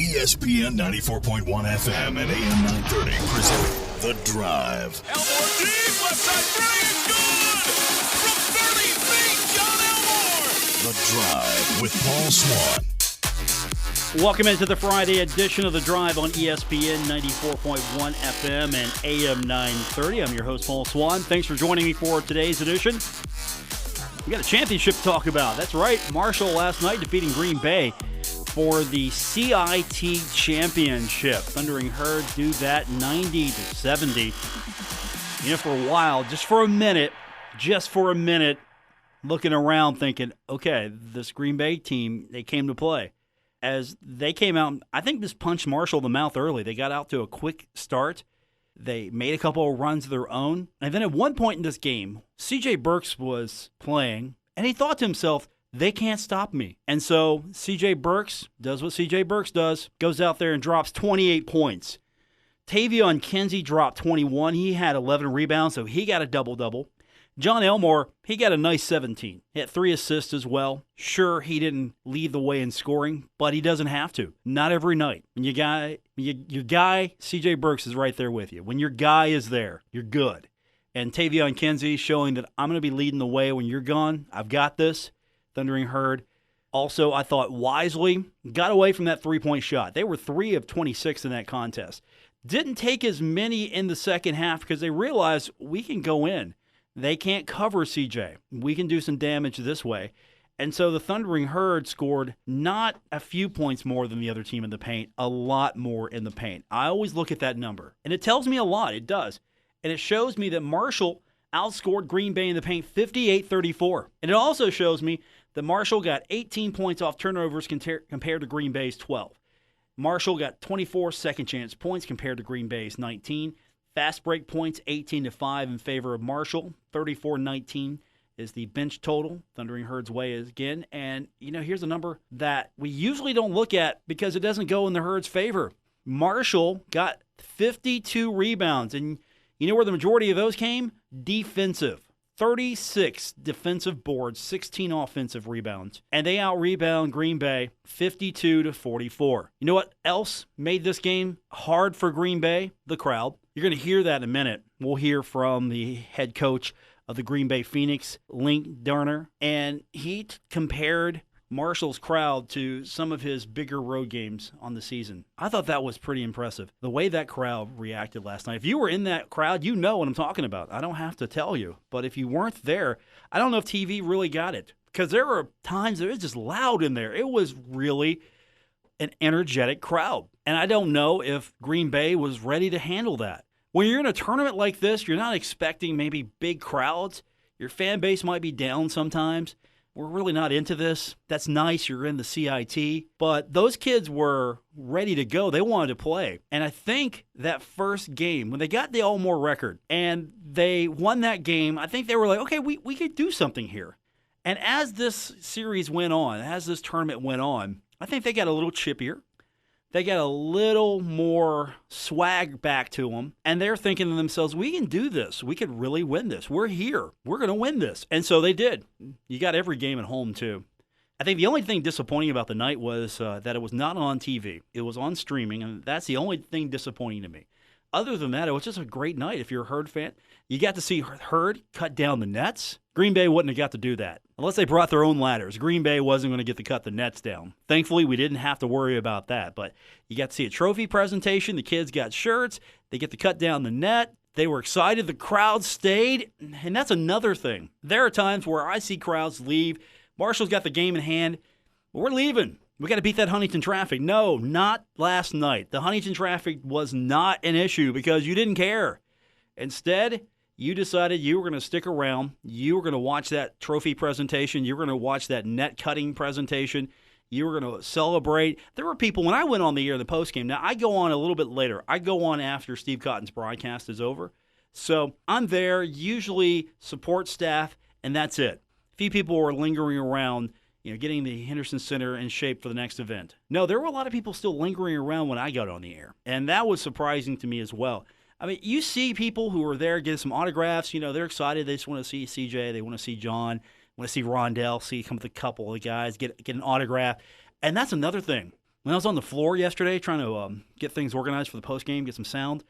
ESPN 94.1 FM and AM 930 present The Drive. Elmore deep, left side, three is good! From 30 feet, John Elmore! The Drive with Paul Swann. Welcome into the Friday edition of The Drive on ESPN 94.1 FM and AM 930. I'm your host, Paul Swann. Thanks for joining me for today's edition. We got a championship to talk about. That's right. Marshall last night defeating Green Bay for the CIT championship. Thundering Herd do that 90-70. You know, for a while, just for a minute, looking around thinking, okay, this Green Bay team, they came to play. As they came out, I think this punched Marshall in the mouth early. They got out to a quick start. They made a couple of runs of their own. And then at one point in this game, C.J. Burks was playing, and he thought to himself, they can't stop me. And so C.J. Burks does what C.J. Burks does, goes out there and drops 28 points. Tavion Kinsey dropped 21. He had 11 rebounds, so he got a double-double. John Elmore, he got a nice 17. He had 3 assists as well. Sure, he didn't lead the way in scoring, but he doesn't have to. Not every night. And your guy, C.J. Burks, is right there with you. When your guy is there, you're good. And Tavion Kinsey showing that I'm going to be leading the way when you're gone. I've got this. Thundering Herd. Also, I thought wisely got away from that three-point shot. They were 3 of 26 in that contest. Didn't take as many in the second half because they realized we can go in. They can't cover CJ. We can do some damage this way. And so the Thundering Herd scored not a few points more than the other team in the paint, a lot more in the paint. I always look at that number, and it tells me a lot. It does. And it shows me that Marshall outscored Green Bay in the paint 58-34. And it also shows me that Marshall got 18 points off turnovers compared to Green Bay's 12. Marshall got 24 second chance points compared to Green Bay's 19. Fast break points, 18-5 in favor of Marshall. 34-19 is the bench total. Thundering Herd's way is again. And, you know, here's a number that we usually don't look at because it doesn't go in the Herd's favor. Marshall got 52 rebounds. And you know where the majority of those came? Defensive. 36 defensive boards, 16 offensive rebounds. And they out-rebound Green Bay 52-44. You know what else made this game hard for Green Bay? The crowd. You're going to hear that in a minute. We'll hear from the head coach of the Green Bay Phoenix, Link Darner, and he compared Marshall's crowd to some of his bigger road games on the season. I thought that was pretty impressive, the way that crowd reacted last night. If you were in that crowd, you know what I'm talking about. I don't have to tell you. But if you weren't there, I don't know if TV really got it, because there were times that it was just loud in there. It was really an energetic crowd. And I don't know if Green Bay was ready to handle that. When you're in a tournament like this, you're not expecting maybe big crowds. Your fan base might be down sometimes. We're really not into this. That's nice. You're in the CIT. But those kids were ready to go. They wanted to play. And I think that first game, when they got the Elmore record and they won that game, I think they were like, okay, we could do something here. And as this series went on, as this tournament went on, I think they got a little chippier. They got a little more swag back to them, and they're thinking to themselves, we can do this. We could really win this. We're here. We're going to win this. And so they did. You got every game at home, too. I think the only thing disappointing about the night was that it was not on TV. It was on streaming, and that's the only thing disappointing to me. Other than that, it was just a great night. If you're a Herd fan, you got to see Herd cut down the nets. Green Bay wouldn't have got to do that. Unless they brought their own ladders. Green Bay wasn't going to get to cut the nets down. Thankfully, we didn't have to worry about that. But you got to see a trophy presentation. The kids got shirts. They get to cut down the net. They were excited. The crowd stayed. And that's another thing. There are times where I see crowds leave. Marshall's got the game in hand. But we're leaving. We got to beat that Huntington traffic. No, not last night. The Huntington traffic was not an issue because you didn't care. Instead, you decided you were going to stick around. You were going to watch that trophy presentation. You were going to watch that net cutting presentation. You were going to celebrate. There were people, when I went on the air in the postgame, now I go on a little bit later. I go on after Steve Cotton's broadcast is over. So I'm there, usually support staff, and that's it. A few people were lingering around, getting the Henderson Center in shape for the next event. No, there were a lot of people still lingering around when I got on the air, and that was surprising to me as well. I mean, you see people who are there getting some autographs. They're excited. They just want to see CJ. They want to see John. Want to see Rondell. See come with a couple of guys get an autograph. And that's another thing. When I was on the floor yesterday trying to get things organized for the postgame, get some sound,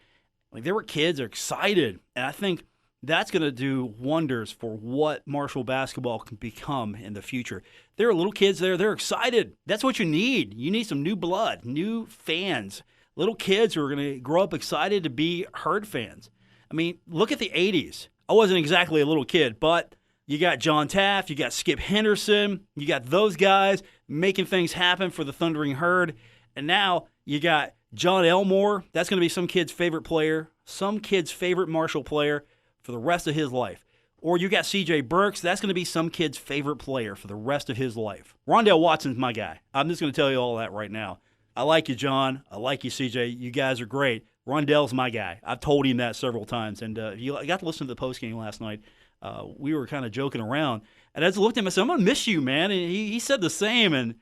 like there were kids that are excited. And I think that's going to do wonders for what Marshall basketball can become in the future. There are little kids there. They're excited. That's what you need. You need some new blood, new fans, little kids who are going to grow up excited to be Herd fans. I mean, look at the 80s. I wasn't exactly a little kid, but you got John Taft, you got Skip Henderson, you got those guys making things happen for the Thundering Herd. And now you got John Elmore. That's going to be some kid's favorite player, some kid's favorite Marshall player for the rest of his life. Or you got C.J. Burks. That's going to be some kid's favorite player for the rest of his life. Rondell Watson's my guy. I'm just going to tell you all that right now. I like you, John. I like you, C.J. You guys are great. Rondell's my guy. I've told him that several times. And I got to listen to the postgame last night. We were kind of joking around. And as I looked at him, I said, I'm going to miss you, man. And he said the same. And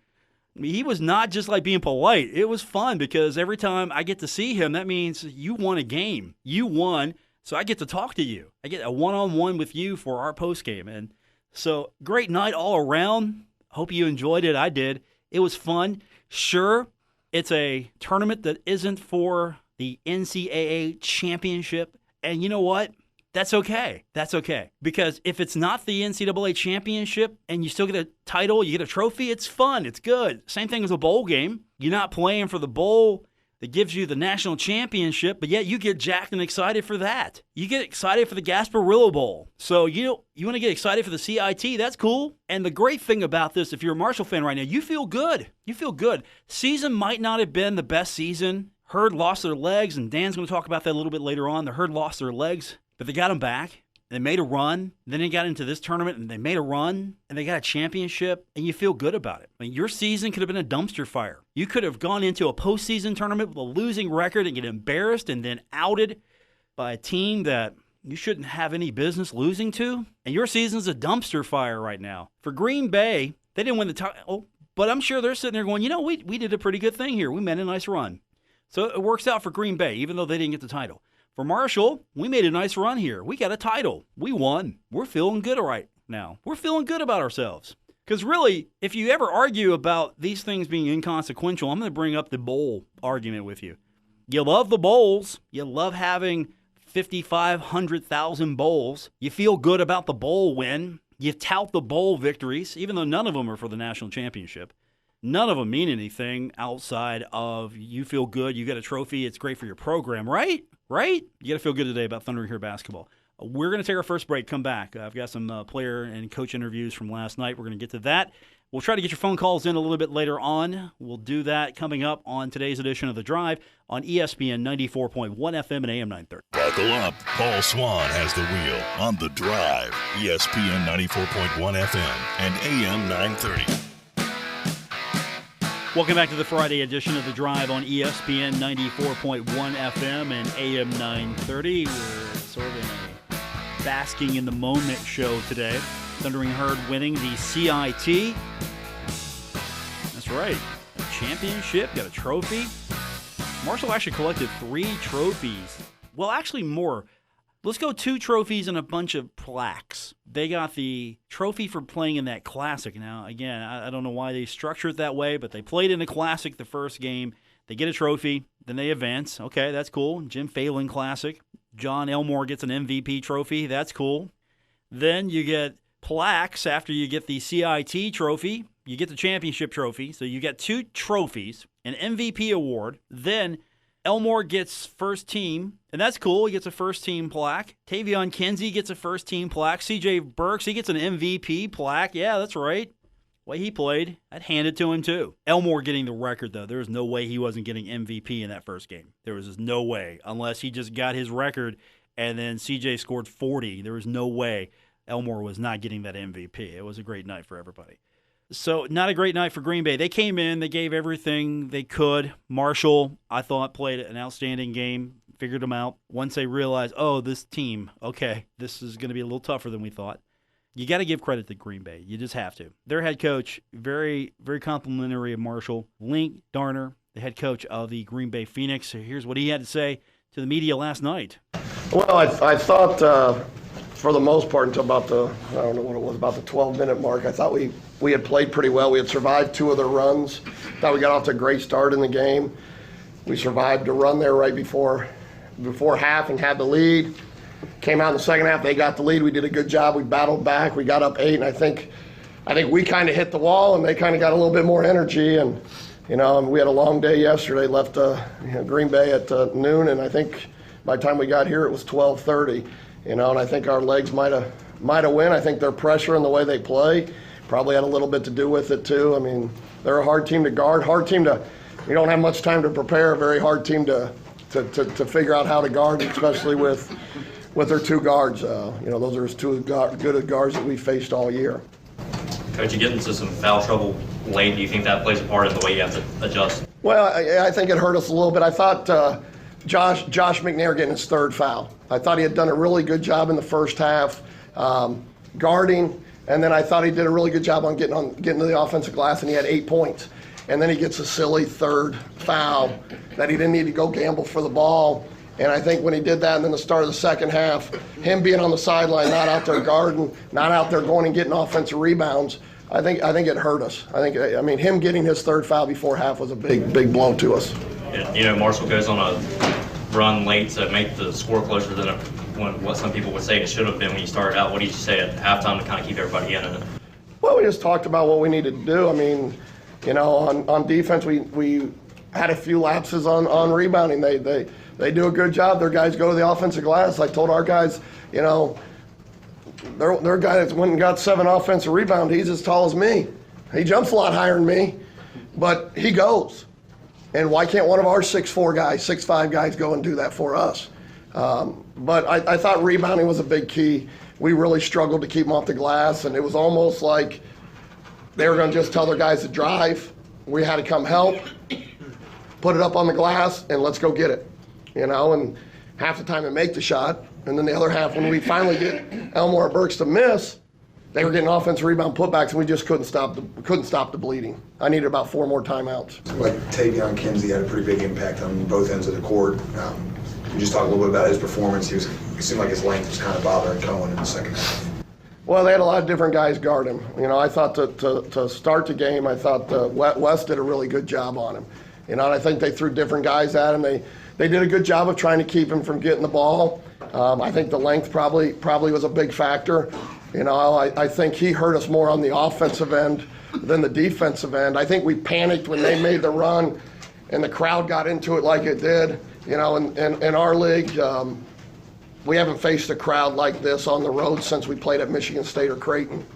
I mean, he was not just like being polite. It was fun because every time I get to see him, that means you won a game. You won, so I get to talk to you. I get a one-on-one with you for our postgame. And so great night all around. Hope you enjoyed it. I did. It was fun. Sure, it's a tournament that isn't for the NCAA championship. And you know what? That's okay. That's okay. Because if it's not the NCAA championship and you still get a title, you get a trophy, it's fun. It's good. Same thing as a bowl game. You're not playing for the bowl that gives you the national championship, but yet you get jacked and excited for that. You get excited for the Gasparilla Bowl. So you want to get excited for the CIT, that's cool. And the great thing about this, if you're a Marshall fan right now, you feel good. You feel good. Season might not have been the best season. Herd lost their legs, and Dan's going to talk about that a little bit later on. The Herd lost their legs. But they got them back. They made a run. Then they got into this tournament, and they made a run, and they got a championship, and you feel good about it. I mean, your season could have been a dumpster fire. You could have gone into a postseason tournament with a losing record and get embarrassed and then outed by a team that you shouldn't have any business losing to. And your season's a dumpster fire right now. For Green Bay, they didn't win the title, but I'm sure they're sitting there going, we did a pretty good thing here. We made a nice run. So it works out for Green Bay, even though they didn't get the title. For Marshall, we made a nice run here. We got a title. We won. We're feeling good right now. We're feeling good about ourselves. Because really, if you ever argue about these things being inconsequential, I'm going to bring up the bowl argument with you. You love the bowls. You love having 5,500,000 bowls. You feel good about the bowl win. You tout the bowl victories, even though none of them are for the national championship. None of them mean anything outside of you feel good, you get a trophy, it's great for your program, right? Right? You got to feel good today about Thundering Herd basketball. We're going to take our first break, come back. I've got some player and coach interviews from last night. We're going to get to that. We'll try to get your phone calls in a little bit later on. We'll do that coming up on today's edition of The Drive on ESPN 94.1 FM and AM 930. Buckle up. Paul Swann has the wheel on The Drive, ESPN 94.1 FM and AM 930. Welcome back to the Friday edition of The Drive on ESPN 94.1 FM and AM 930. We're sort of in a basking in the moment show today. Thundering Herd winning the CIT. That's right. A championship, got a trophy. Marshall actually collected 3 trophies. Well, actually more. Let's go 2 trophies and a bunch of plaques. They got the trophy for playing in that Classic. Now, again, I don't know why they structure it that way, but they played in the Classic the first game. They get a trophy, then they advance. Okay, that's cool. Jim Phelan Classic. John Elmore gets an MVP trophy. That's cool. Then you get plaques after you get the CIT trophy. You get the championship trophy. So you get 2 trophies, an MVP award. Then Elmore gets first team, and that's cool. He gets a first team plaque. Tavion Kinsey gets a first team plaque. C.J. Burks, he gets an MVP plaque. Yeah, that's right. The way he played, I'd hand it to him too. Elmore getting the record, though. There was no way he wasn't getting MVP in that first game. There was just no way, unless he just got his record and then C.J. scored 40. There was no way Elmore was not getting that MVP. It was a great night for everybody. So not a great night for Green Bay. They came in, they gave everything they could. Marshall, I thought, played an outstanding game, figured them out. Once they realized, this team, okay, this is going to be a little tougher than we thought. You got to give credit to Green Bay. You just have to. Their head coach, very, very complimentary of Marshall. Link Darner, the head coach of the Green Bay Phoenix. So here's what he had to say to the media last night. Well, I thought for the most part until about the 12-minute mark, I thought we we had played pretty well. We had survived 2 of their runs. Thought we got off to a great start in the game. We survived a run there right before half and had the lead. Came out in the second half, they got the lead. We did a good job. We battled back. We got up 8, and I think we kind of hit the wall, and they kind of got a little bit more energy. And and we had a long day yesterday. Left Green Bay at noon, and I think by the time we got here, it was 12:30. And I think our legs might have win. I think their pressure and the way they play probably had a little bit to do with it too. I mean, they're a hard team to guard, hard team to. You don't have much time to prepare. A very hard team to figure out how to guard, especially with their 2 guards. Those are as 2 good guards that we faced all year. Coach, you get into some foul trouble late. Do you think that plays a part in the way you have to adjust? Well, I think it hurt us a little bit. I thought Josh McNair getting his 3rd foul. I thought he had done a really good job in the first half guarding, and then I thought he did a really good job on getting to the offensive glass, and he had 8 points. And then he gets a silly 3rd foul that he didn't need to go gamble for the ball. And I think when he did that, and then the start of the second half, him being on the sideline, not out there guarding, not out there going and getting offensive rebounds, I think it hurt us. I mean, him getting his 3rd foul before half was a big blow to us. Marshall goes on a run late to make the score closer than what some people would say it should have been when you started out. What did you say at halftime to kind of keep everybody in it? Well, we just talked about what we needed to do. I mean, on defense, we had a few lapses on rebounding. They do a good job. Their guys go to the offensive glass. I told our guys, their guy that went and got 7 offensive rebounds, he's as tall as me. He jumps a lot higher than me, but he goes. And why can't one of our 6'4 guys, 6'5 guys go and do that for us? But I thought rebounding was a big key. We really struggled to keep them off the glass, and it was almost like they were going to just tell their guys to drive. We had to come help, put it up on the glass, and let's go get it. And half the time they make the shot, and then the other half, when we finally get Elmore or Burks to miss, they were getting offensive rebound putbacks, and we just couldn't stop the bleeding. I needed about 4 more timeouts. Like Tavion Kinsey had a pretty big impact on both ends of the court. Can you just talk a little bit about his performance? It seemed like his length was kind of bothering Cohen in the second half. Well, they had a lot of different guys guard him. I thought to start the game, I thought West did a really good job on him. And I think they threw different guys at him. They did a good job of trying to keep him from getting the ball. I think the length probably was a big factor. I think he hurt us more on the offensive end than the defensive end. I think we panicked when they made the run, and the crowd got into it like it did. In our league, we haven't faced a crowd like this on the road since we played at Michigan State or Creighton.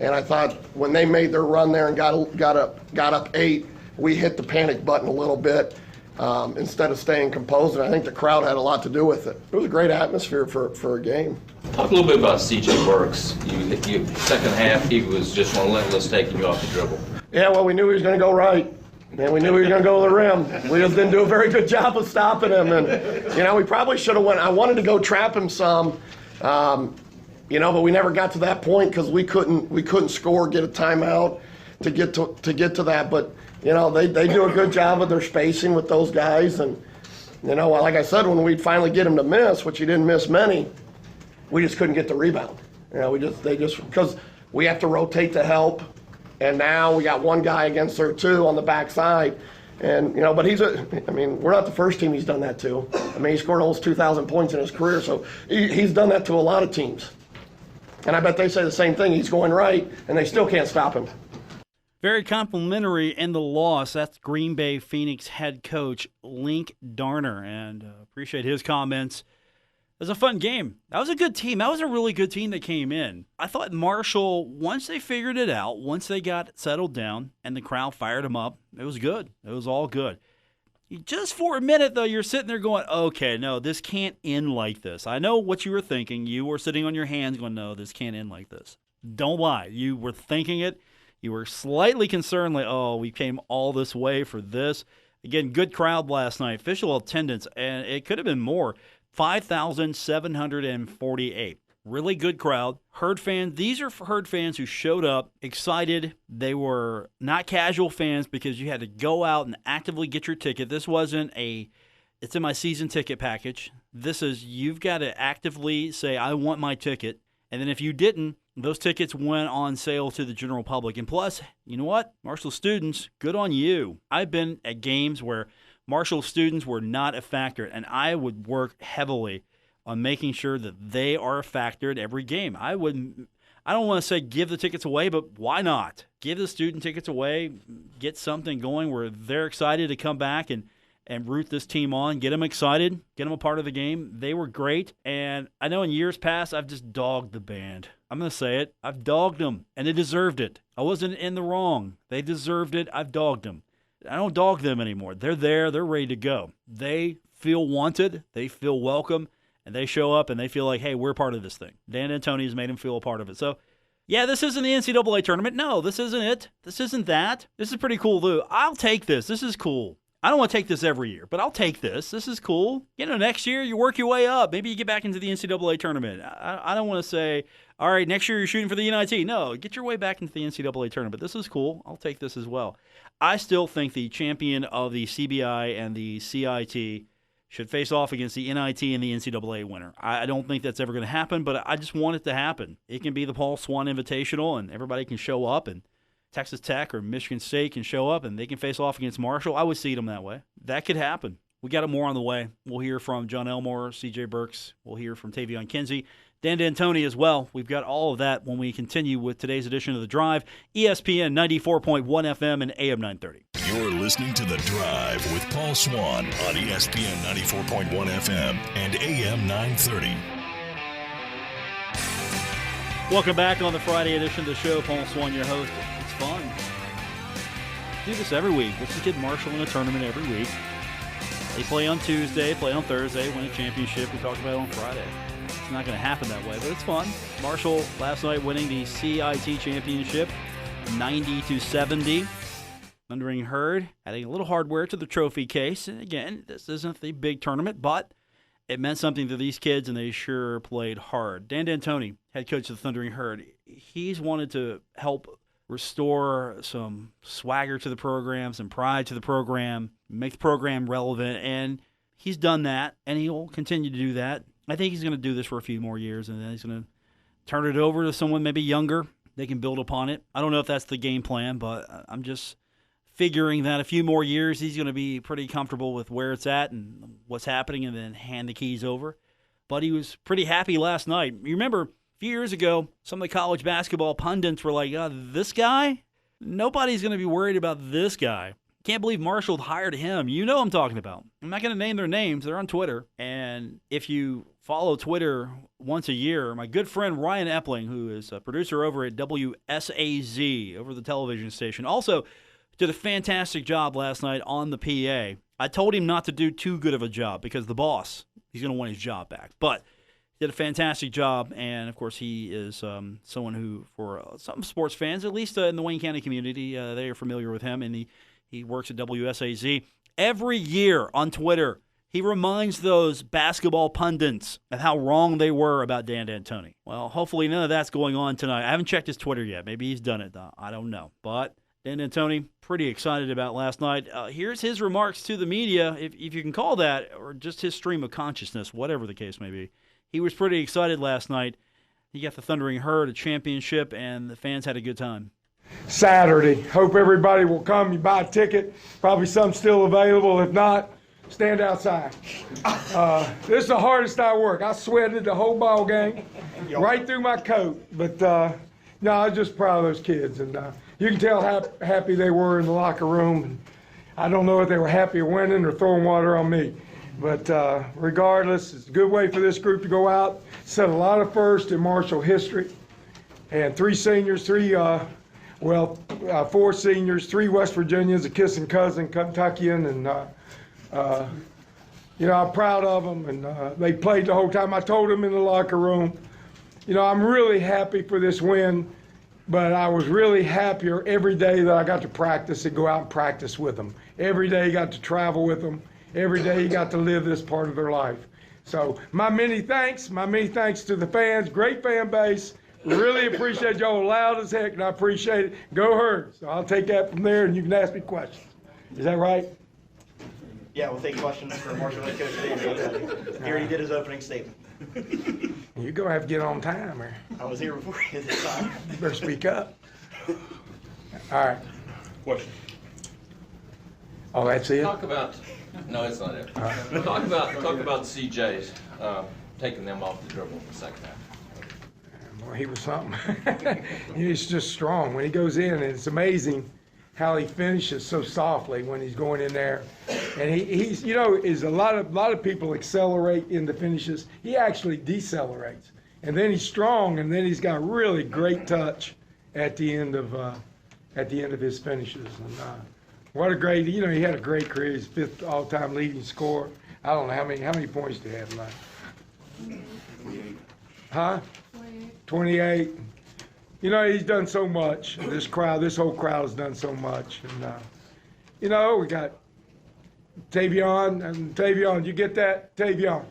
And I thought when they made their run there and got up 8, we hit the panic button a little bit instead of staying composed. And I think the crowd had a lot to do with it. It was a great atmosphere for a game. Talk a little bit about C.J. Burks. Second half, he was just relentless taking you off the dribble. Yeah, well, we knew he was going to go right. And we knew he was going to go to the rim. We just didn't do a very good job of stopping him. And, we probably should have went. I wanted to go trap him some, but we never got to that point because we couldn't score, get a timeout to get to that. But, they do a good job of their spacing with those guys. And, like I said, when we'd finally get him to miss, which he didn't miss many, we just couldn't get the rebound. Because we have to rotate to help. And now we got one guy against their 2 on the backside. And, but we're not the first team he's done that to. He scored almost 2,000 points in his career. So he's done that to a lot of teams. And I bet they say the same thing. He's going right, and they still can't stop him. Very complimentary in the loss. That's Green Bay Phoenix head coach Link Darner. And appreciate his comments. It was a fun game. That was a good team. That was a really good team that came in. I thought Marshall, once they figured it out, once they got settled down and the crowd fired them up, it was good. It was all good. Just for a minute, though, you're sitting there going, okay, no, this can't end like this. I know what you were thinking. You were sitting on your hands going, no, this can't end like this. Don't lie. You were thinking it. You were slightly concerned, like, oh, we came all this way for this. Again, good crowd last night. Official attendance, and it could have been more. 5,748. Really good crowd. Herd fans. These are Herd fans who showed up excited. They were not casual fans because you had to go out and actively get your ticket. This wasn't it's in my season ticket package. This is, you've got to actively say, I want my ticket. And then if you didn't, those tickets went on sale to the general public. And plus, you know what? Marshall students, good on you. I've been at games where Marshall students were not a factor, and I would work heavily on making sure that they are a factor at every game. I don't want to say give the tickets away, but why not? Give the student tickets away, get something going where they're excited to come back and root this team on, get them excited, get them a part of the game. They were great, and I know in years past I've just dogged the band. I'm going to say it. I've dogged them, and they deserved it. I wasn't in the wrong. They deserved it. I've dogged them. I don't dog them anymore. They're there. They're ready to go. They feel wanted. They feel welcome, and they show up, and they feel like, hey, we're part of this thing. Dan D'Antoni has made them feel a part of it. So, yeah, this isn't the NCAA tournament. No, this isn't it. This isn't that. This is pretty cool, too. I'll take this. This is cool. I don't want to take this every year, but I'll take this. This is cool. Next year you work your way up. Maybe you get back into the NCAA tournament. I don't want to say, all right, next year you're shooting for the NIT. No, get your way back into the NCAA tournament. This is cool. I'll take this as well. I still think the champion of the CBI and the CIT should face off against the NIT and the NCAA winner. I don't think that's ever going to happen, but I just want it to happen. It can be the Paul Swann Invitational, and everybody can show up, and Texas Tech or Michigan State can show up and they can face off against Marshall. I would see them that way. That could happen. We got it more on the way. We'll hear from John Elmore, C.J. Burks. We'll hear from Tavion Kinsey, Dan D'Antoni as well. We've got all of that when we continue with today's edition of The Drive, ESPN 94.1 FM and AM 930. You're listening to The Drive with Paul Swann on ESPN 94.1 FM and AM 930. Welcome back on the Friday edition of the show. Paul Swann, your host. It's fun. Do this every week. Let's just get Marshall in a tournament every week. They play on Tuesday, play on Thursday, win a championship. We talked about it on Friday. It's not going to happen that way, but it's fun. Marshall last night winning the CIT championship, 90-70. Thundering Herd adding a little hardware to the trophy case. And again, this isn't the big tournament, but it meant something to these kids, and they sure played hard. Dan D'Antoni, head coach of the Thundering Herd, he's wanted to help restore some swagger to the program, some pride to the program, make the program relevant, and he's done that, and he'll continue to do that. I think he's going to do this for a few more years, and then he's going to turn it over to someone maybe younger. They can build upon it. I don't know if that's the game plan, but I'm just figuring that a few more years he's going to be pretty comfortable with where it's at and what's happening and then hand the keys over. But he was pretty happy last night. You remember a few years ago, some of the college basketball pundits were like, this guy? Nobody's going to be worried about this guy. Can't believe Marshall hired him. You know what I'm talking about. I'm not going to name their names. They're on Twitter. And if you follow Twitter once a year, my good friend Ryan Epling, who is a producer over at WSAZ, over the television station, also did a fantastic job last night on the PA. I told him not to do too good of a job because the boss, he's going to want his job back. But he did a fantastic job, and, of course, he is someone who, for some sports fans, at least in the Wayne County community, they are familiar with him, and he works at WSAZ. Every year on Twitter, he reminds those basketball pundits of how wrong they were about Dan D'Antoni. Well, hopefully none of that's going on tonight. I haven't checked his Twitter yet. Maybe he's done it. I don't know. But Dan D'Antoni, pretty excited about last night. Here's his remarks to the media, if you can call that, or just his stream of consciousness, whatever the case may be. He was pretty excited last night. He got the Thundering Herd a championship, and the fans had a good time. Saturday. Hope everybody will come. You buy a ticket. Probably some still available. If not, stand outside. This is the hardest I work. I sweated the whole ball game, right through my coat. But no, I was just proud of those kids, and you can tell how happy they were in the locker room. And I don't know if they were happy winning or throwing water on me. But regardless, it's a good way for this group to go out, set a lot of firsts in Marshall history, and 3 seniors, 4 seniors, 3 West Virginians, a kissing cousin, Kentuckian, and I'm proud of them, and they played the whole time. I told them in the locker room, I'm really happy for this win, but I was really happier every day that I got to practice and go out and practice with them. Every day I got to travel with them. Every day you got to live this part of their life. So my many thanks to the fans, great fan base. Really appreciate y'all, loud as heck, and I appreciate it. Go Herd. So I'll take that from there, and you can ask me questions. Is that right? Yeah, we'll take questions for Marshall head coach Dave. He already did his opening statement. You're going to have to get on time here. I was here before you this time. You better speak up. All right. Question. Oh, that's it? Talk about, no, it's not it. Talk about CJ's, taking them off the dribble in the second half. Well, he was something. He's just strong. When he goes in, and it's amazing how he finishes so softly when he's going in there. And he's, is a lot of people accelerate in the finishes. He actually decelerates. And then he's strong, and then he's got really great touch at the end of his finishes. And what a great, he had a great career. He's 5th all-time leading scorer. I don't know how many points did he have tonight? 28. Huh? 28. He's done so much. This whole crowd has done so much. And, we got Tavion. And Tavion, you get that? Tavion.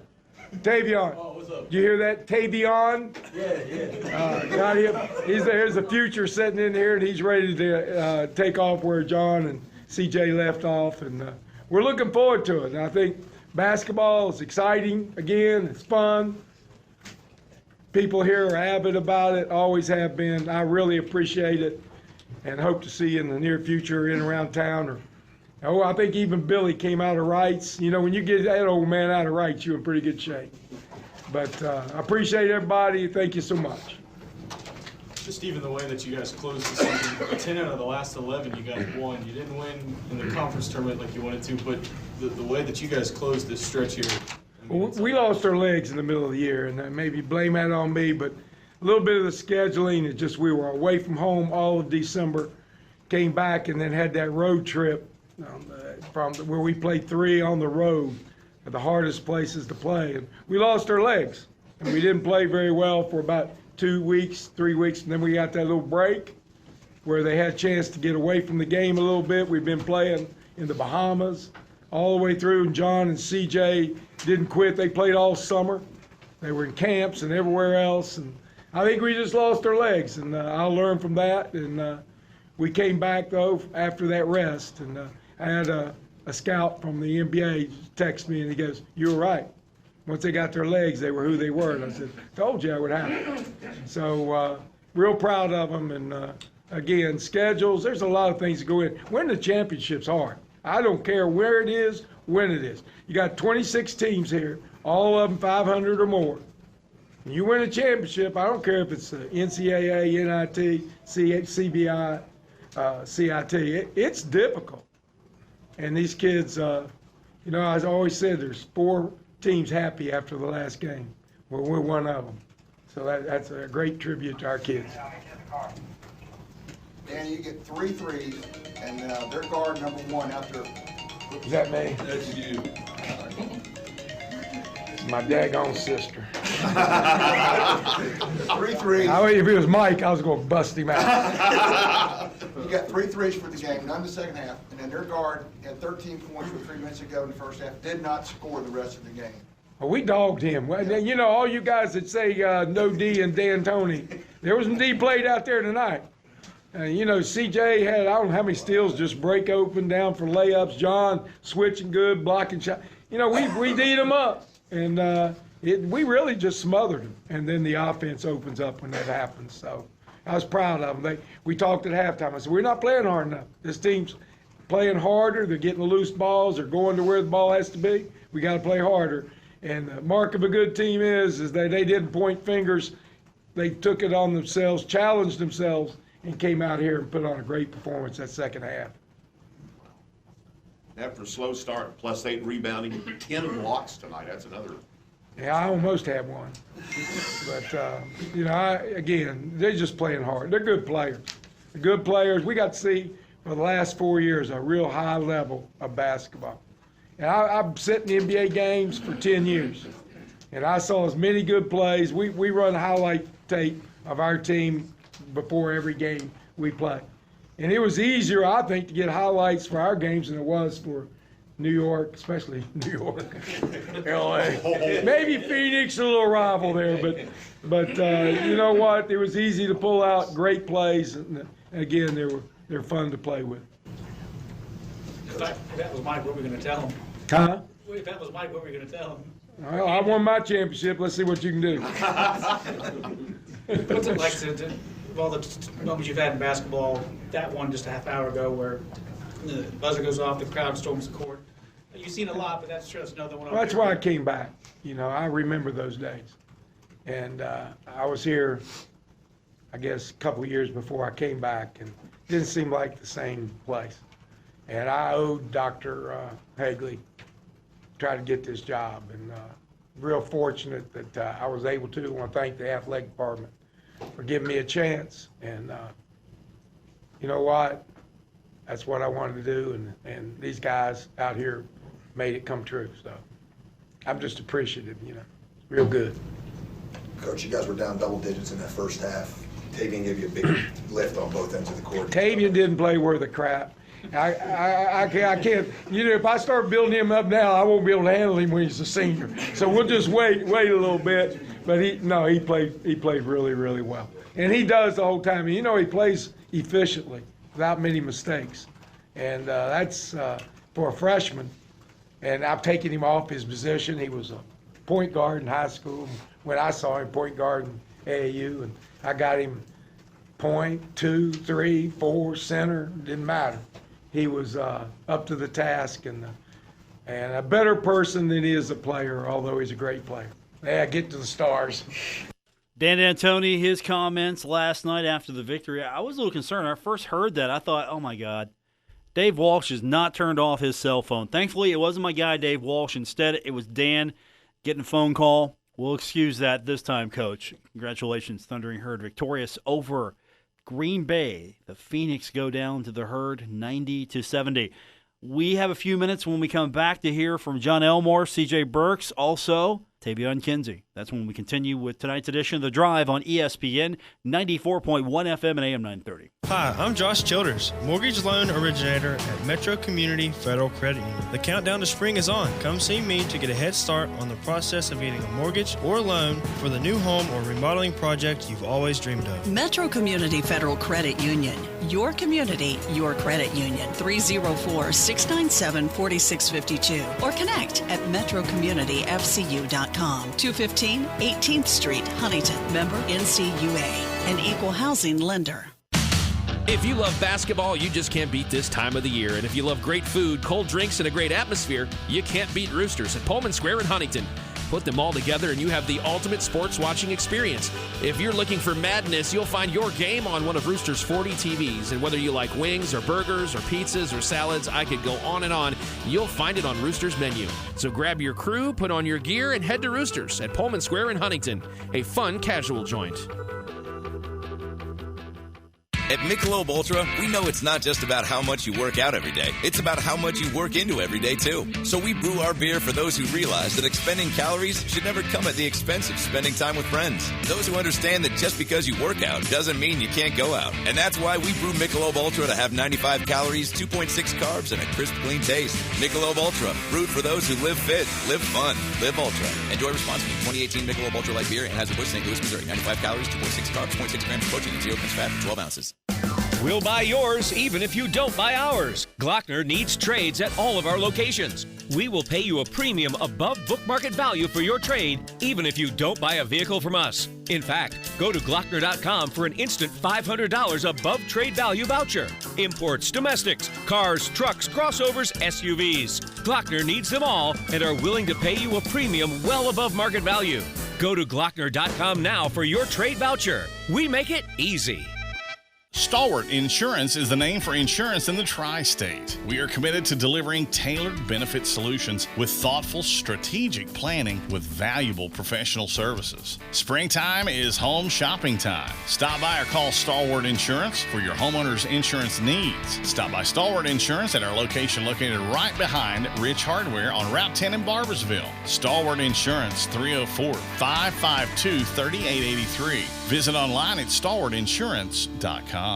Oh, what's up? You hear that? Tavion? Yeah. Got him. There's a future sitting in here, and he's ready to take off where John and CJ left off. And we're looking forward to it. And I think basketball is exciting again. It's fun. People here are avid about it, always have been. I really appreciate it and hope to see you in the near future in around town. I think even Billy came out of Wrights. When you get that old man out of Wrights, you're in pretty good shape. But I appreciate everybody. Thank you so much. Just even the way that you guys closed the season, 10 out of the last 11 you guys won. You didn't win in the conference tournament like you wanted to, but the way that you guys closed this stretch here. We lost our legs in the middle of the year, and maybe blame that on me, but a little bit of the scheduling, it's just we were away from home all of December, came back and then had that road trip from where we played 3 on the road, the hardest places to play. And we lost our legs, and we didn't play very well for about 2 weeks, 3 weeks, and then we got that little break where they had a chance to get away from the game a little bit. We've been playing in the Bahamas all the way through, and John and CJ didn't quit. They played all summer. They were in camps and everywhere else, and I think we just lost our legs, and I'll learn from that. And we came back, though, after that rest, and I had a scout from the NBA text me, and he goes, "You were right. Once they got their legs, they were who they were." And I said, "Told you I would happen." So real proud of them, and again, schedules, there's a lot of things that go in. Winning the championship's hard. I don't care where it is, when it is. You got 26 teams here, all of them 500 or more. When you win a championship, I don't care if it's NCAA, NIT, CBI, CIT. It's difficult. And these kids, I always said there's 4 teams happy after the last game. Well, we're one of them. So that's a great tribute to our kids. Danny, you get 3 threes, and their guard number 1 after. Is that me? That's you. My daggone sister. 3 threes. If it was Mike, I was going to bust him out. You got 3 threes for the game, none in the second half, and then their guard had 13 points with 3 minutes to go in the first half, did not score the rest of the game. Well, we dogged him. Well, all you guys that say no D and Dan Tony, there was some D played out there tonight. CJ had, I don't know how many steals, just break open down for layups. John switching good, blocking shot. We D'd him up, and we really just smothered him. And then the offense opens up when that happens. So I was proud of them. We talked at halftime. I said, we're not playing hard enough. This team's playing harder. They're getting the loose balls. They're going to where the ball has to be. We got to play harder. And the mark of a good team is that they didn't point fingers. They took it on themselves, challenged themselves, and came out here and put on a great performance that second half. After a slow start, +8 rebounding, 10 blocks tonight. That's another. Yeah, I almost had one. But, again, they're just playing hard. They're good players. They're good players. We got to see for the last 4 years a real high level of basketball. And I've sat in NBA games for 10 years, and I saw as many good plays. We run highlight tape of our team before every game we play. And it was easier, I think, to get highlights for our games than it was for New York, especially New York, L.A. Maybe Phoenix, a little rival there, but you know what? It was easy to pull out great plays. And again, they're fun to play with. If that was Mike, what were we going to tell him? Huh? Well, if that was Mike, what were you going to tell him? Well, I won my championship. Let's see what you can do. What's it like to all the moments you've had in basketball, that one just a half hour ago where the buzzer goes off, the crowd storms the court? You've seen a lot, but that's just another one. Well, that's why I came back. You know, I remember those days. And I was here, I guess, a couple of years before I came back, and it didn't seem like the same place. And I owed Dr. Hagley try to get this job, and real fortunate that I was able to. I want to thank the athletic department for giving me a chance, and you know what? That's what I wanted to do, and these guys out here made it come true. So I'm just appreciative, you know. It's real good. Coach, you guys were down double digits in that first half. Tavian gave you a big lift on both ends of the court. Tavian didn't play worth a crap. I can't, you know, if I start building him up now, I won't be able to handle him when he's a senior. So we'll just wait a little bit. But he played really, really well. And he does the whole time. You know, he plays efficiently without many mistakes. And that's for a freshman. And I've taken him off his position. He was a point guard in high school. When I saw him, point guard in AAU, and I got him point, 2, 3, 4, center, didn't matter. He was up to the task and a better person than he is a player, although he's a great player. Yeah, get to the stars. Dan D'Antoni, his comments last night after the victory. I was a little concerned. When I first heard that, I thought, oh, my God. Dave Walsh has not turned off his cell phone. Thankfully, it wasn't my guy, Dave Walsh. Instead, it was Dan getting a phone call. We'll excuse that this time, Coach. Congratulations, Thundering Herd victorious over Green Bay. The Phoenix go down to the Herd 90-70. We have a few minutes when we come back to hear from John Elmore, C.J. Burks, also Tavion Kinsey. That's when we continue with tonight's edition of The Drive on ESPN 94.1 FM and AM 930. Hi, I'm Josh Childers, mortgage loan originator at Metro Community Federal Credit Union. The countdown to spring is on. Come see me to get a head start on the process of getting a mortgage or loan for the new home or remodeling project you've always dreamed of. Metro Community Federal Credit Union. Your community, your credit union. 304-697-4652 or connect at metrocommunityfcu.com. 215 18th Street, Huntington. Member NCUA. An equal housing lender. If you love basketball, you just can't beat this time of the year. And if you love great food, cold drinks, and a great atmosphere, you can't beat Roosters at Pullman Square in Huntington. Put them all together and you have the ultimate sports watching experience. If you're looking for madness, you'll find your game on one of Rooster's 40 TVs. And whether you like wings or burgers or pizzas or salads, I could go on and on, you'll find it on Rooster's menu. So grab your crew, put on your gear, and head to Roosters at Pullman Square in Huntington, a fun casual joint. At Michelob Ultra, we know it's not just about how much you work out every day. It's about how much you work into every day, too. So we brew our beer for those who realize that expending calories should never come at the expense of spending time with friends. Those who understand that just because you work out doesn't mean you can't go out. And that's why we brew Michelob Ultra to have 95 calories, 2.6 carbs, and a crisp, clean taste. Michelob Ultra, brewed for those who live fit, live fun, live Ultra. Enjoy responsibly. 2018 Michelob Ultra Light Beer, Anheuser-Busch, St. Louis, Missouri. 95 calories, 2.6 carbs, 0.6 grams of protein, and 0 grams fat for 12 ounces. We'll buy yours even if you don't buy ours. Glockner needs trades at all of our locations. We will pay you a premium above book market value for your trade, even if you don't buy a vehicle from us. In fact, go to Glockner.com for an instant $500 above trade value voucher. Imports, domestics, cars, trucks, crossovers, SUVs. Glockner needs them all and are willing to pay you a premium well above market value. Go to Glockner.com now for your trade voucher. We make it easy. Stalwart Insurance is the name for insurance in the tri-state. We are committed to delivering tailored benefit solutions with thoughtful, strategic planning with valuable professional services. Springtime is home shopping time. Stop by or call Stalwart Insurance for your homeowner's insurance needs. Stop by Stalwart Insurance at our location located right behind Rich Hardware on Route 10 in Barbersville. Stalwart Insurance, 304-552-3883. Visit online at stalwartinsurance.com.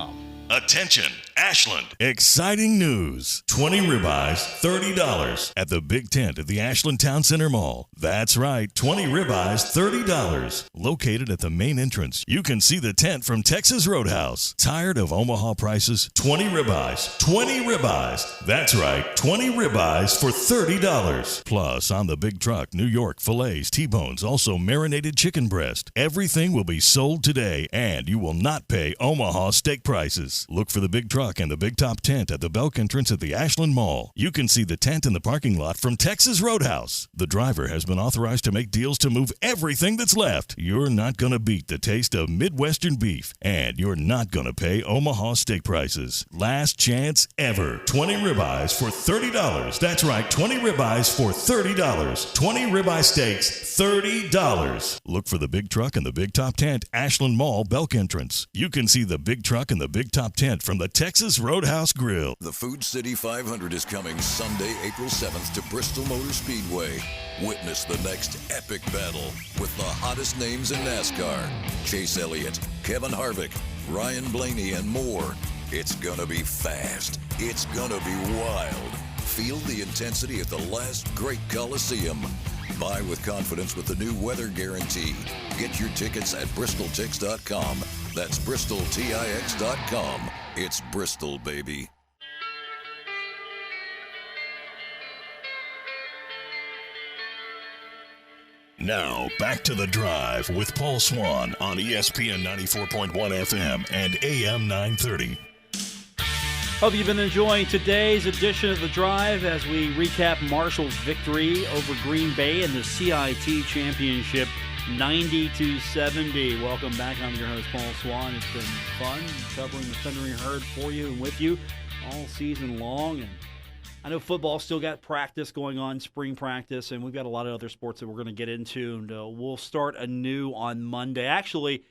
Attention, Ashland, exciting news. 20 ribeyes, $30 at the Big Tent at the Ashland Town Center Mall. That's right, 20 ribeyes, $30. Located at the main entrance, you can see the tent from Texas Roadhouse. Tired of Omaha prices? 20 ribeyes, 20 ribeyes. That's right, 20 ribeyes for $30. Plus, on the big truck, New York fillets, T-bones, also marinated chicken breast. Everything will be sold today, and you will not pay Omaha steak prices. Look for the big truck and the big top tent at the Belk entrance at the Ashland Mall. You can see the tent in the parking lot from Texas Roadhouse. The driver has been authorized to make deals to move everything that's left. You're not going to beat the taste of Midwestern beef, and you're not going to pay Omaha steak prices. Last chance ever. 20 ribeyes for $30. That's right, 20 ribeyes for $30. 20 ribeye steaks, $30. Look for the big truck and the big top tent, Ashland Mall, Belk entrance. You can see the big truck and the big top tent from the Texas Roadhouse Grill. The Food City 500 is coming Sunday, April 7th to Bristol Motor Speedway. Witness the next epic battle with the hottest names in NASCAR. Chase Elliott, Kevin Harvick, Ryan Blaney, and more. It's gonna be fast. It's gonna be wild. Feel the intensity at the last great Coliseum. Buy with confidence with the new weather guarantee. Get your tickets at bristoltix.com. That's bristoltix.com. It's Bristol, baby. Now, back to The Drive with Paul Swann on ESPN 94.1 FM and AM 930. Hope you've been enjoying today's edition of The Drive as we recap Marshall's victory over Green Bay in the CIT Championship, 90-70. Welcome back. I'm your host, Paul Swann. It's been fun covering the Thundering Herd for you and with you all season long. And I know football still got practice going on, spring practice, and we've got a lot of other sports that we're going to get into. And we'll start anew on Monday. Actually,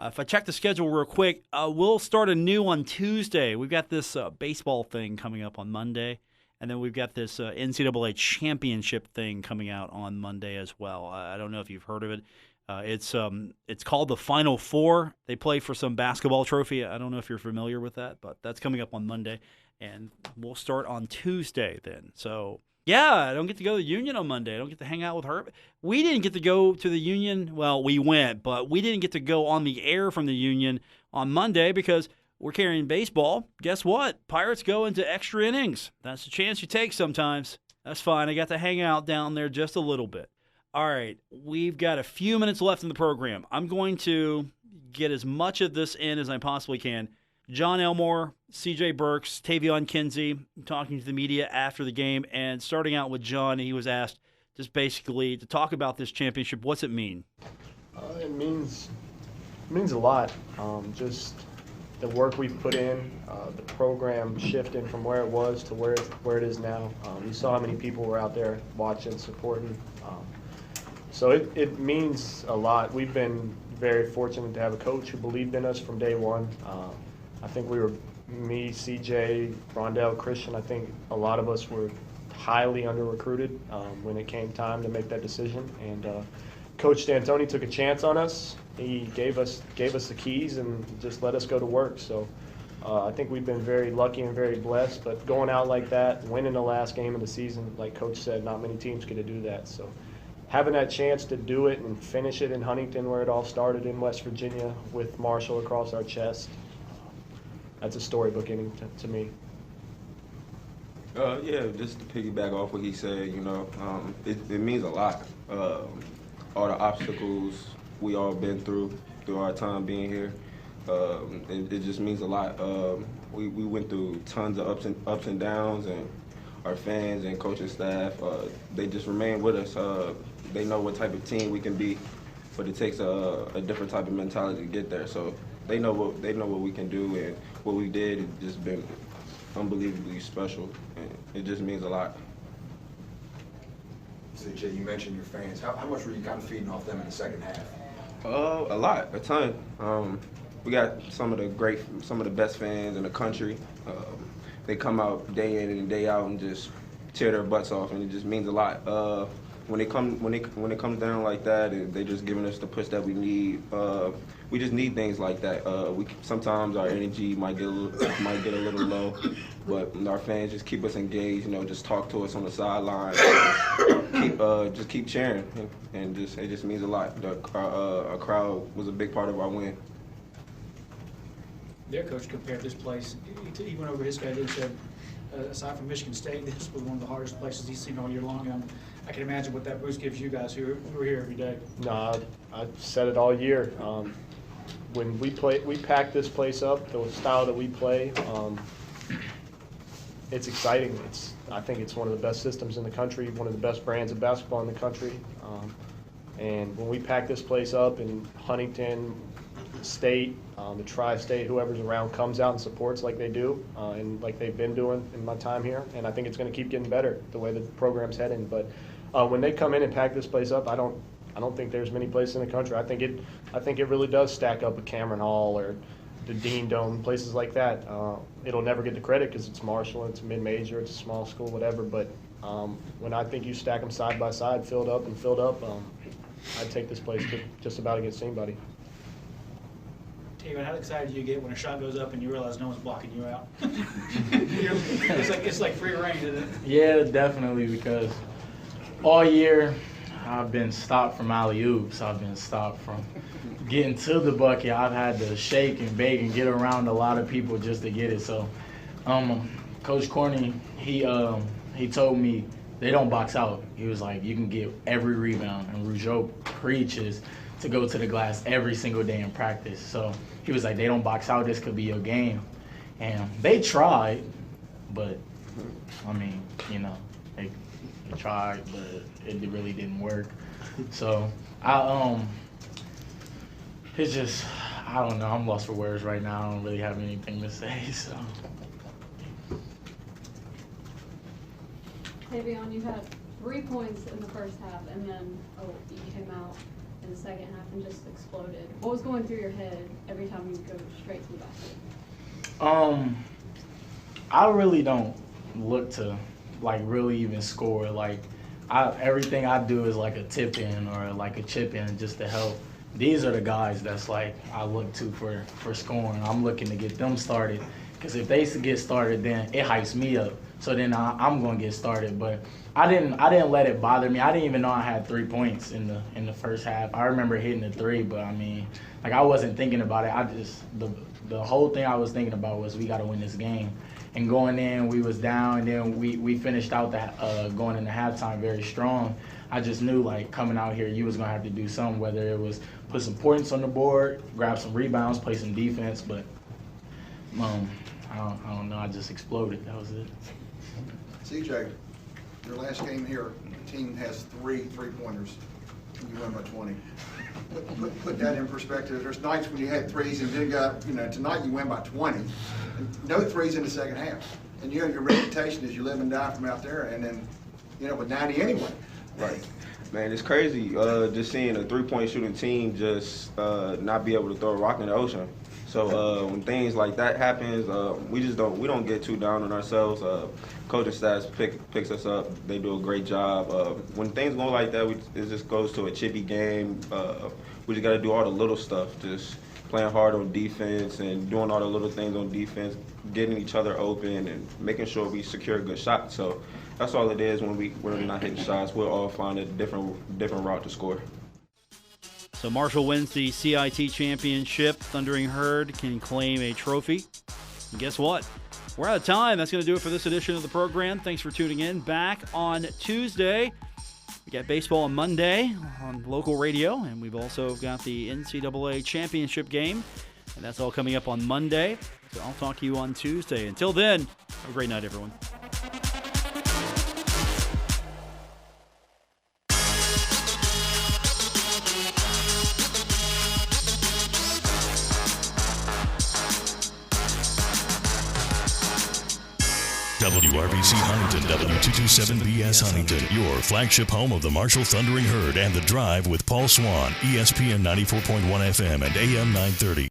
if I check the schedule real quick, we'll start anew on Tuesday. We've got this baseball thing coming up on Monday, and then we've got this NCAA championship thing coming out on Monday as well. I don't know if you've heard of it. It's called the Final Four. They play for some basketball trophy. I don't know if you're familiar with that, but that's coming up on Monday, and we'll start on Tuesday then. So, yeah, I don't get to go to the Union on Monday. I don't get to hang out with Herb. We didn't get to go to the Union. Well, we went, but we didn't get to go on the air from the Union on Monday because we're carrying baseball. Guess what? Pirates go into extra innings. That's a chance you take sometimes. That's fine. I got to hang out down there just a little bit. All right, we've got a few minutes left in the program. I'm going to get as much of this in as I possibly can. John Elmore, C.J. Burks, Tavion Kinsey talking to the media after the game. And starting out with John, he was asked just basically to talk about this championship. What's it mean? It means a lot. Just the work we've put in, the program shifting from where it was to where it is now. You saw how many people were out there watching, supporting. So it means a lot. We've been very fortunate to have a coach who believed in us from day one. I think me, CJ, Rondell, Christian, I think a lot of us were highly under-recruited when it came time to make that decision. And Coach D'Antoni took a chance on us. He gave us the keys and just let us go to work. So I think we've been very lucky and very blessed. But going out like that, winning the last game of the season, like Coach said, not many teams get to do that. So having that chance to do it and finish it in Huntington where it all started in West Virginia with Marshall across our chest, that's a storybook inning to me. Yeah, just to piggyback off what he said, it means a lot. All the obstacles we all been through our time being here, it just means a lot. We went through tons of ups and downs, and our fans and coaching staff, they just remain with us. They know what type of team we can be, but it takes a different type of mentality to get there. So they know what we can do, and what we did has just been unbelievably special, and it just means a lot. CJ, you mentioned your fans. How much were you kind of feeding off them in the second half? A lot, a ton. We got some of the best fans in the country. They come out day in and day out and just tear their butts off, and it just means a lot. when it comes down like that, and they just giving us the push that we need. We just need things like that. Sometimes our energy might get a little low, but our fans just keep us engaged. Just talk to us on the sideline, just keep cheering, and it just means a lot. Our crowd was a big part of our win. Their coach compared this place. He went over his schedule and said, aside from Michigan State, this was one of the hardest places he's seen all year long. And I can imagine what that boost gives you guys who are here every day. No, I've said it all year. When we pack this place up, the style that we play, it's exciting. I think it's one of the best systems in the country, one of the best brands of basketball in the country. And when we pack this place up in Huntington, State, the Tri-State, whoever's around comes out and supports like they do and like they've been doing in my time here. And I think it's going to keep getting better the way the program's heading. But when they come in and pack this place up, I don't think there's many places in the country. I think it really does stack up with Cameron Hall or the Dean Dome, places like that. It'll never get the credit because it's Marshall, it's a mid-major, it's a small school, whatever. But when I think you stack them side by side, filled up, I'd take this place just about against anybody. David, how excited do you get when a shot goes up and you realize no one's blocking you out? It's like free reign, isn't it? Yeah, definitely, because all year I've been stopped from alley-oops. I've been stopped from getting to the bucket. I've had to shake and bake and get around a lot of people just to get it. So, Coach Corney, he told me they don't box out. He was like, you can get every rebound, and Rougeau preaches to go to the glass every single day in practice. So he was like, they don't box out, this could be your game. And they tried, but they tried, but it really didn't work. So it's just, I don't know, I'm lost for words right now. I don't really have anything to say, so. Tavion, you had 3 points in the first half, and then you came out in the second half and just exploded. What was going through your head every time you go straight to the basket? I really don't look to really even score. Everything I do is like a tip in or like a chip in just to help. These are the guys that's I look to for scoring. I'm looking to get them started because if they get started, then it hypes me up. So then I'm gonna get started. But I didn't let it bother me. I didn't even know I had 3 points in the first half. I remember hitting the three, but I wasn't thinking about it. The whole thing I was thinking about was we got to win this game. And going in, we was down, and then we finished out going into halftime very strong. I just knew coming out here, you was gonna have to do something, whether it was put some points on the board, grab some rebounds, play some defense. But I don't know. I just exploded. That was it. CJ, your last game here, the team has 3 3-pointers, and you win by 20. Put that in perspective. There's nights when you had threes and then tonight you win by 20. No threes in the second half. And your reputation is you live and die from out there, and then, with 90 anyway. Right. Man, it's crazy just seeing a 3-point shooting team just not be able to throw a rock in the ocean. So when things like that happens, we don't get too down on ourselves. Coaching staff picks us up. They do a great job. When things go like that, it just goes to a chippy game. We just got to do all the little stuff, just playing hard on defense and doing all the little things on defense, getting each other open and making sure we secure a good shot. So that's all it is when we're not hitting shots. We'll all find a different route to score. So Marshall wins the CIT championship. Thundering Herd can claim a trophy. And guess what? We're out of time. That's going to do it for this edition of the program. Thanks for tuning in. Back on Tuesday. We got baseball on Monday on local radio, and we've also got the NCAA championship game, and that's all coming up on Monday. So I'll talk to you on Tuesday. Until then, have a great night, everyone. WRBC Huntington, W227BS Huntington, your flagship home of the Marshall Thundering Herd and The Drive with Paul Swann, ESPN 94.1 FM and AM 930.